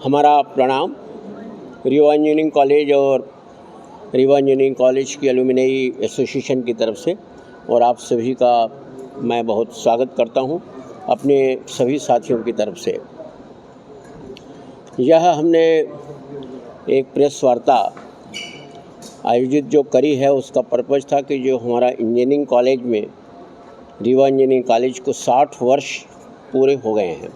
हमारा प्रणाम। Rewa engineering college और रीवा इंजीनियरिंग कॉलेज की एलुमनी एसोसिएशन की तरफ से और आप सभी का मैं बहुत स्वागत करता हूं अपने सभी साथियों की तरफ से। यह हमने एक प्रेस वार्ता आयोजित जो करी है उसका पर्पज़ था कि जो हमारा इंजीनियरिंग कॉलेज में रीवा इंजीनियरिंग कॉलेज को 60 वर्ष पूरे हो गए हैं,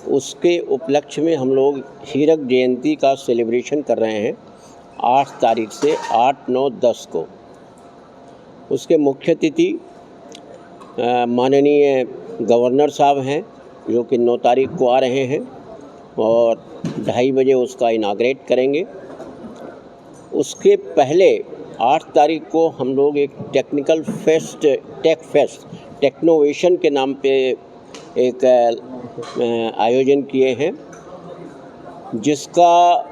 उसके उपलक्ष्य में हम लोग हीरक जयंती का सेलिब्रेशन कर रहे हैं 8 तारीख से 8, 9, 10 को। उसके मुख्य अतिथि माननीय गवर्नर साहब हैं जो कि 9 तारीख को आ रहे हैं और 2:30 बजे उसका इनाग्रेट करेंगे। उसके पहले 8 तारीख को हम लोग एक टेक्निकल फेस्ट टेक्नोवेशन के नाम पे एक आयोजन किए हैं, जिसका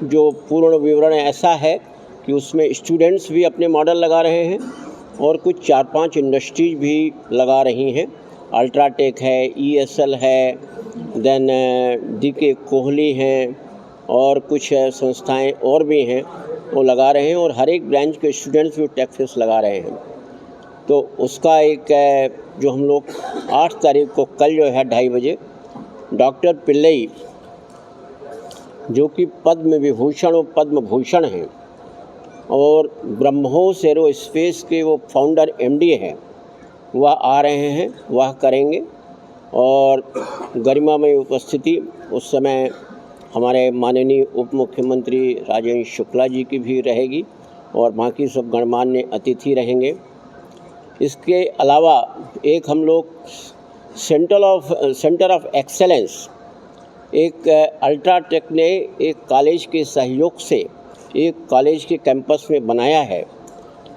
जो पूर्ण विवरण ऐसा है कि उसमें स्टूडेंट्स भी अपने मॉडल लगा रहे हैं और कुछ 4-5 इंडस्ट्रीज भी लगा रही हैं। अल्ट्राटेक है, ESL है, देन DK कोहली हैं और कुछ संस्थाएं और भी हैं वो लगा रहे हैं और हर एक ब्रांच के स्टूडेंट्स भी टेक फेस्ट लगा रहे हैं। तो उसका एक जो हम लोग 8 तारीख को कल जो है 2:30 बजे डॉक्टर पिल्लई जो कि पद्म विभूषण और पद्म भूषण हैं और ब्रह्मोस एरोस्पेस के वो फाउंडर MD हैं, वह आ रहे हैं, वह करेंगे और गरिमामय उपस्थिति उस समय हमारे माननीय उप मुख्यमंत्री राजेंद्र शुक्ला जी की भी रहेगी और बाकी सब गणमान्य अतिथि रहेंगे। इसके अलावा एक हम लोग सेंटर ऑफ एक्सेलेंस एक अल्ट्राटेक ने एक कॉलेज के सहयोग से एक कॉलेज के कैंपस में बनाया है,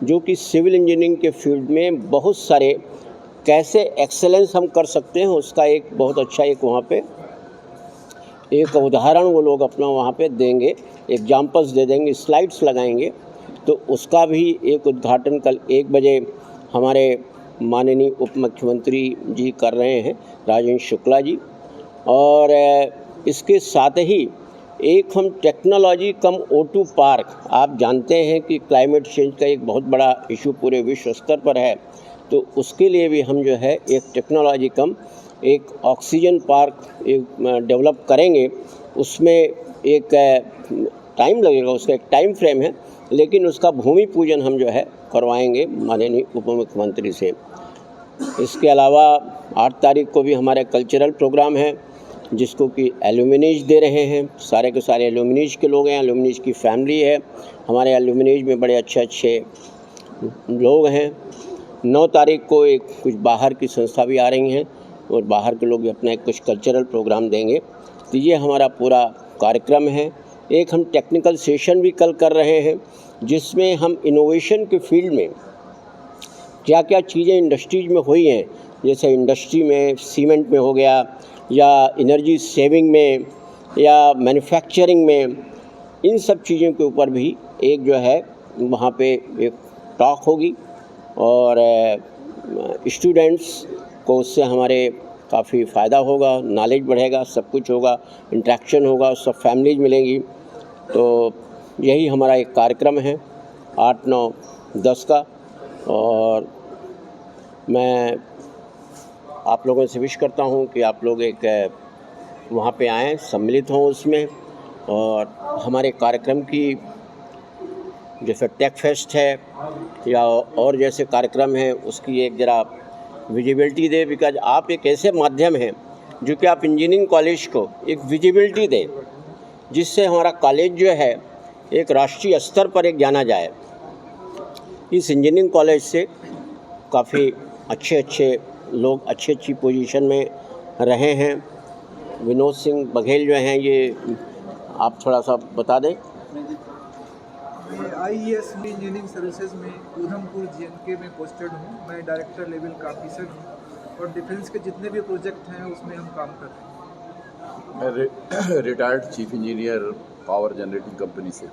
जो कि सिविल इंजीनियरिंग के फील्ड में बहुत सारे कैसे एक्सेलेंस हम कर सकते हैं उसका एक बहुत अच्छा एक वहाँ पे एक उदाहरण वो लोग अपना वहाँ पे देंगे, एग्जाम्पल्स दे देंगे, स्लाइड्स लगाएंगे। तो उसका भी एक उद्घाटन कल 1 बजे हमारे माननीय उप मुख्यमंत्री जी कर रहे हैं, राजेंद्र शुक्ला जी। और इसके साथ ही एक हम टेक्नोलॉजी कम O2 पार्क, आप जानते हैं कि क्लाइमेट चेंज का एक बहुत बड़ा इशू पूरे विश्व स्तर पर है, तो उसके लिए भी हम जो है एक टेक्नोलॉजी कम एक ऑक्सीजन पार्क एक डेवलप करेंगे। उसमें एक टाइम लगेगा, उसका एक टाइम फ्रेम है, लेकिन उसका भूमि पूजन हम जो है करवाएंगे माननीय उप मुख्यमंत्री से। इसके अलावा 8 तारीख को भी हमारे कल्चरल प्रोग्राम है जिसको कि एलुमिनीज दे रहे हैं, सारे के सारे एलुमिनीज के लोग हैं, एलुमिनीज की फैमिली है, हमारे एलुमिनीज में बड़े अच्छे लोग हैं। 9 तारीख को एक कुछ बाहर की संस्था भी आ रही हैं और बाहर के लोग भी अपना एक कुछ कल्चरल प्रोग्राम देंगे। तो ये हमारा पूरा कार्यक्रम है। एक हम टेक्निकल सेशन भी कल कर रहे हैं जिसमें हम इनोवेशन के फील्ड में क्या क्या चीज़ें इंडस्ट्रीज में हुई हैं, जैसे इंडस्ट्री में सीमेंट में हो गया या एनर्जी सेविंग में या मैन्युफैक्चरिंग में, इन सब चीज़ों के ऊपर भी एक जो है वहाँ पे एक टॉक होगी और स्टूडेंट्स को उससे हमारे काफ़ी फ़ायदा होगा, नॉलेज बढ़ेगा, सब कुछ होगा, इंटरेक्शन होगा, सब फैमिलीज मिलेंगी। तो यही हमारा एक कार्यक्रम है 8, 9, 10 का और मैं आप लोगों से विश करता हूँ कि आप लोग एक वहाँ पे आएँ, सम्मिलित हों उसमें और हमारे कार्यक्रम की जैसे टेक फेस्ट है या और जैसे कार्यक्रम है उसकी एक ज़रा विजिबिलिटी दे, बिकॉज आप एक ऐसे माध्यम हैं जो कि आप इंजीनियरिंग कॉलेज को एक विजिबिलिटी दें जिससे हमारा कॉलेज जो है एक राष्ट्रीय स्तर पर एक जाना जाए। इस इंजीनियरिंग कॉलेज से काफ़ी अच्छे लोग अच्छी पोजीशन में रहे हैं। विनोद सिंह बघेल जो हैं, ये आप थोड़ा सा बता दें। IES इंजीनियरिंग सर्विसेज में उधमपुर JNK में पोस्टेड हूँ। मैं डायरेक्टर लेवल का ऑफिसर हूँ और डिफेंस के जितने भी प्रोजेक्ट हैं उसमें हम काम कर रहे हैं। मैं retired chief engineer power generating company से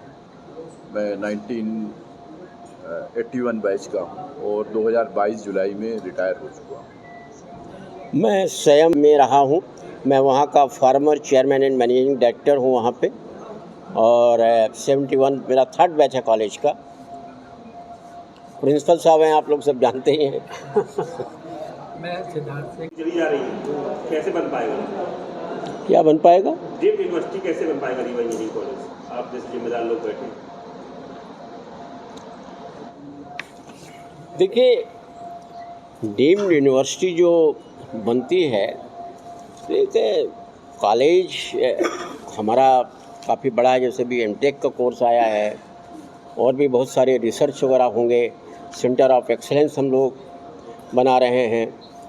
मैं 1981 बैच का हूँ और 2022 जुलाई में रिटायर हो चुका हूँ। मैं स्वयं में रहा हूँ, मैं वहाँ का farmer chairman and managing director हूँ वहाँ पे, और 71 मेरा 3rd बैच है कॉलेज का। प्रिंसिपल साहब हैं, आप लोग सब जानते ही हैं। मैं सिद्धार्थ से चली जा रही है, कैसे बन पाएगा? क्या बन पाएगा? डीम्ड यूनिवर्सिटी कैसे बन पाएगा रीवा इंजीनियरिंग कॉलेज? आप जैसे जिम्मेदार लोग बैठे। देखिए, डीम्ड यूनिवर्सिटी जो बनती है, एक कॉलेज हमारा काफ़ी बड़ा है। जैसे भी एमटेक का कोर्स आया है, और भी बहुत सारे रिसर्च वगैरह होंगे, सेंटर ऑफ एक्सेलेंस हम लोग बना रहे हैं,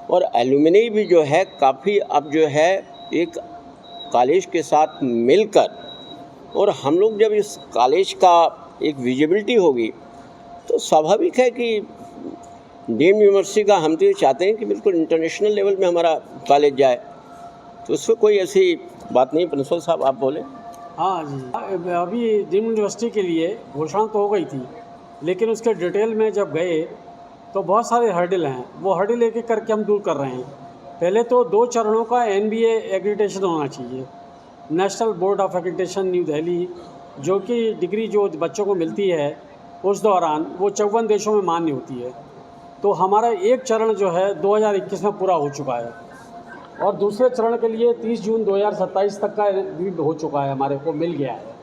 और एलुमनी भी जो है काफ़ी अब जो है एक कॉलेज के साथ मिलकर, और हम लोग जब इस कॉलेज का एक विजिबिलिटी होगी तो स्वाभाविक है कि डीम्ड यूनिवर्सिटी का हम तो ये चाहते हैं कि बिल्कुल इंटरनेशनल लेवल में हमारा कॉलेज जाए, तो उसमें कोई ऐसी बात नहीं। प्रिंसिपल साहब आप बोले। हाँ जी, अभी डीम्ड यूनिवर्सिटी के लिए घोषणा तो हो गई थी, लेकिन उसके डिटेल में जब गए तो बहुत सारे हर्डल हैं। वो हर्डल एक एक करके हम दूर कर रहे हैं। पहले तो 2 चरणों का NBA एक्रीडिटेशन होना चाहिए। National board of accreditation new Delhi, जो कि डिग्री जो बच्चों को मिलती है उस दौरान वो 54 देशों में मान्य होती है। तो हमारा एक चरण जो है 2021 में पूरा हो चुका है, और दूसरे चरण के लिए 30 जून 2027 तक का भी हो चुका है, हमारे को मिल गया है।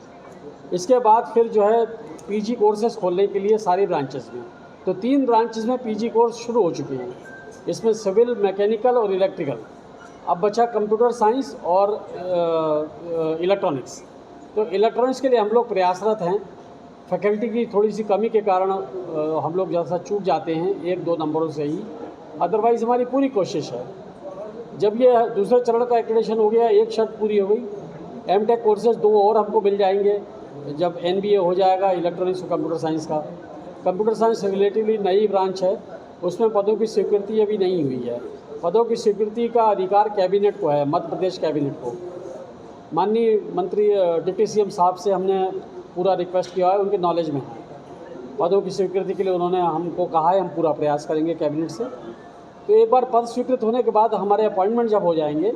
इसके बाद फिर जो है PG कोर्सेज खोलने के लिए सारी ब्रांचेस में, तो 3 ब्रांचेस में PG कोर्स शुरू हो चुके हैं। इसमें सिविल, मैकेनिकल और इलेक्ट्रिकल। अब बचा कंप्यूटर साइंस और इलेक्ट्रॉनिक्स। तो इलेक्ट्रॉनिक्स के लिए हम लोग प्रयासरत हैं। फैकल्टी की थोड़ी सी कमी के कारण हम लोग ज़्यादा चूक जाते हैं 1-2 नंबरों से ही, अदरवाइज़ हमारी पूरी कोशिश है। जब ये दूसरे चरण का एक्रेडिटेशन हो गया, एक शर्त पूरी हो गई, एमटेक कोर्सेज 2 और हमको मिल जाएंगे जब NBA हो जाएगा इलेक्ट्रॉनिक्स और कंप्यूटर साइंस का। कंप्यूटर साइंस रिलेटिवली नई ब्रांच है, उसमें पदों की स्वीकृति अभी नहीं हुई है। पदों की स्वीकृति का अधिकार कैबिनेट को है, मध्य प्रदेश कैबिनेट को। माननीय मंत्री डिप्टी CM साहब से हमने पूरा रिक्वेस्ट किया है, उनके नॉलेज में है। पदों की स्वीकृति के लिए उन्होंने हमको कहा है, हम पूरा प्रयास करेंगे कैबिनेट से। तो एक बार पद स्वीकृत होने के बाद हमारे अपॉइंटमेंट जब हो जाएंगे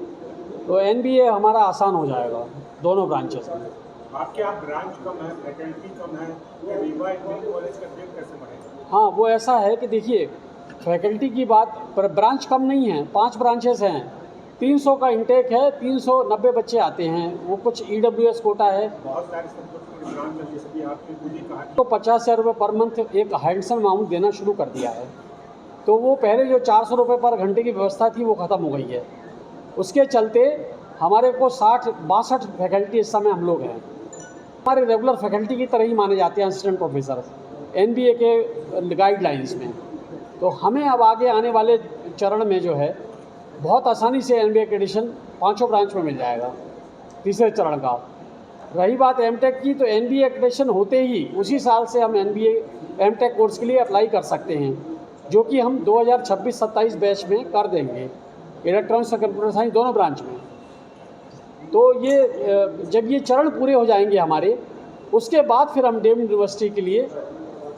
तो NBA हमारा आसान हो जाएगा दोनों ब्रांचेस में। आपके यहाँ ब्रांच कम है, फैकल्टी कम है, तो रीवा इंजीनियरिंग कॉलेज का पेट कैसे बढ़ेगा? हाँ, वो ऐसा है कि देखिए, फैकल्टी की बात पर ब्रांच कम नहीं है, 5 ब्रांचेस हैं, 300 का इंटेक है, 390 बच्चे आते हैं। वो कुछ EWS कोटा है, बहुत सारे संपत्ति की ब्रांच है, जैसे कि आपने खुद ही कहा तो 50,000 रुपये पर मंथ एक हैंडसम अमाउंट देना शुरू कर दिया है। तो वो पहले जो 400 रुपये पर घंटे की व्यवस्था थी वो ख़त्म हो गई है। उसके चलते हमारे को 62 फैकल्टी इस समय हम लोग हैं। हमारे रेगुलर फैकल्टी की तरह ही माने जाते हैं असिस्टेंट प्रोफेसर NBA के गाइडलाइंस में। तो हमें अब आगे आने वाले चरण में जो है बहुत आसानी से NBA एक्रेडिटेशन 5 ब्रांच में मिल जाएगा तीसरे चरण का। रही बात एमटेक की, तो NBA एक्रेडिटेशन होते ही उसी साल से हम एमटेक कोर्स के लिए अप्लाई कर सकते हैं, जो कि हम 2026-27 बैच में कर देंगे, इलेक्ट्रॉनिक्स और कंप्यूटर साइंस दोनों ब्रांच में। तो ये जब ये चरण पूरे हो जाएंगे हमारे, उसके बाद फिर हम डीम्ड यूनिवर्सिटी के लिए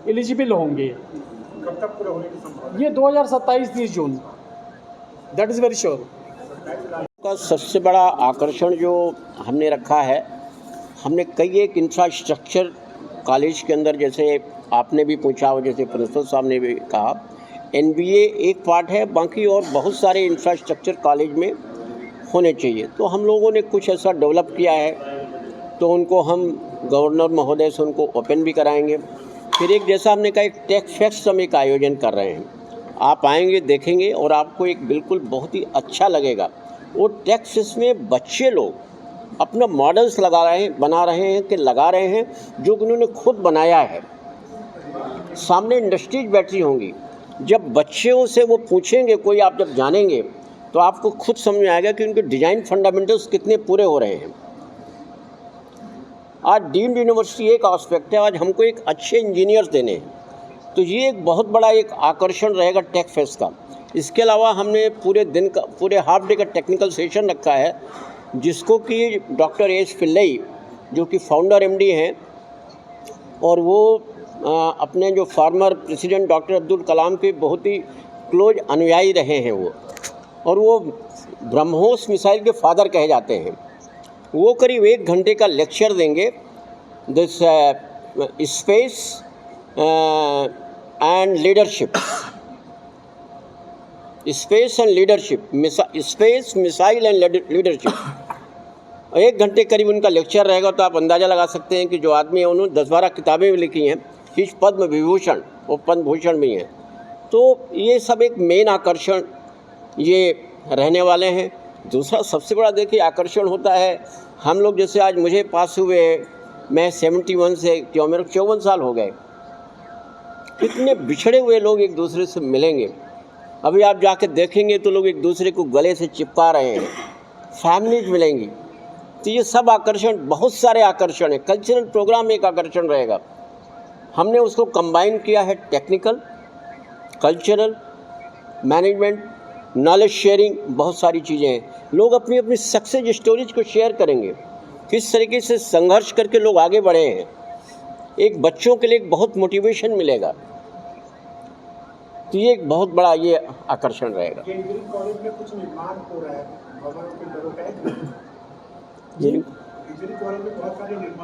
एलिजिबल होंगे। कब तक पूरा होने की संभावना? ये 2027-30 जून, दैट इज़ वेरी श्योर। का सबसे बड़ा आकर्षण जो हमने रखा है, हमने कई एक इंफ्रास्ट्रक्चर कॉलेज के अंदर, जैसे आपने भी पूछा और जैसे प्रिंसिपल साहब ने भी कहा, NBA एक पार्ट है, बाकी और बहुत सारे इंफ्रास्ट्रक्चर कॉलेज में होने चाहिए। तो हम लोगों ने कुछ ऐसा डेवलप किया है, तो उनको हम गवर्नर महोदय से उनको ओपन भी कराएंगे। फिर एक जैसा हमने कहा, एक टेक फेस्ट हम एक आयोजन कर रहे हैं। आप आएंगे, देखेंगे और आपको एक बिल्कुल बहुत ही अच्छा लगेगा। वो टेक फेस्ट में बच्चे लोग अपना मॉडल्स बना रहे हैं जो उन्होंने खुद बनाया है। सामने इंडस्ट्रीज बैठी होंगी, जब बच्चों से वो पूछेंगे कोई, आप जब जानेंगे तो आपको खुद समझ में आएगा कि उनके डिज़ाइन फंडामेंटल्स कितने पूरे हो रहे हैं। आज डीम्ड यूनिवर्सिटी एक एस्पेक्ट है, आज हमको एक अच्छे इंजीनियर्स देने हैं, तो ये एक बहुत बड़ा एक आकर्षण रहेगा टेक फेस्ट का। इसके अलावा हमने पूरे हाफ डे का टेक्निकल सेशन रखा है, जिसको कि डॉक्टर एस पिल्लई, जो कि फाउंडर MD हैं, और वो अपने जो farmer president doctor Abdul Kalam के बहुत ही क्लोज अनुयायी रहे हैं वो, और वो ब्रह्मोस मिसाइल के फादर कहे जाते हैं। वो करीब 1 घंटे का लेक्चर देंगे this space and leadership, space and leadership, space missile and leadership. 1 घंटे करीब उनका लेक्चर रहेगा। तो आप अंदाज़ा लगा सकते हैं कि जो आदमी है उन्होंने 10-12 किताबें भी लिखी हैं, हिज पद्म विभूषण और पद्म भूषण भी हैं। तो ये सब एक मेन आकर्षण ये रहने वाले हैं। दूसरा सबसे बड़ा देखिए आकर्षण होता है, हम लोग जैसे आज मुझे पास हुए, मैं 71 से, क्यों मेरे 54 साल हो गए, कितने बिछड़े हुए लोग एक दूसरे से मिलेंगे। अभी आप जाके देखेंगे तो लोग एक दूसरे को गले से चिपका रहे हैं, फैमिलीज मिलेंगी। तो ये सब आकर्षण, बहुत सारे आकर्षण है। कल्चरल प्रोग्राम एक आकर्षण रहेगा। हमने उसको कंबाइन किया है technical, cultural, management, knowledge sharing, बहुत सारी चीज़ें हैं। लोग अपनी अपनी सक्सेस स्टोरीज को शेयर करेंगे, किस तरीके से संघर्ष करके लोग आगे बढ़े हैं। एक बच्चों के लिए एक बहुत मोटिवेशन मिलेगा। तो ये एक बहुत बड़ा ये आकर्षण रहेगा। इंजीनियरिंग कॉलेज में कुछ निर्माण हो रहा है, जी, इंजीनियरिंग कॉलेज में बहुत सारे निर्माण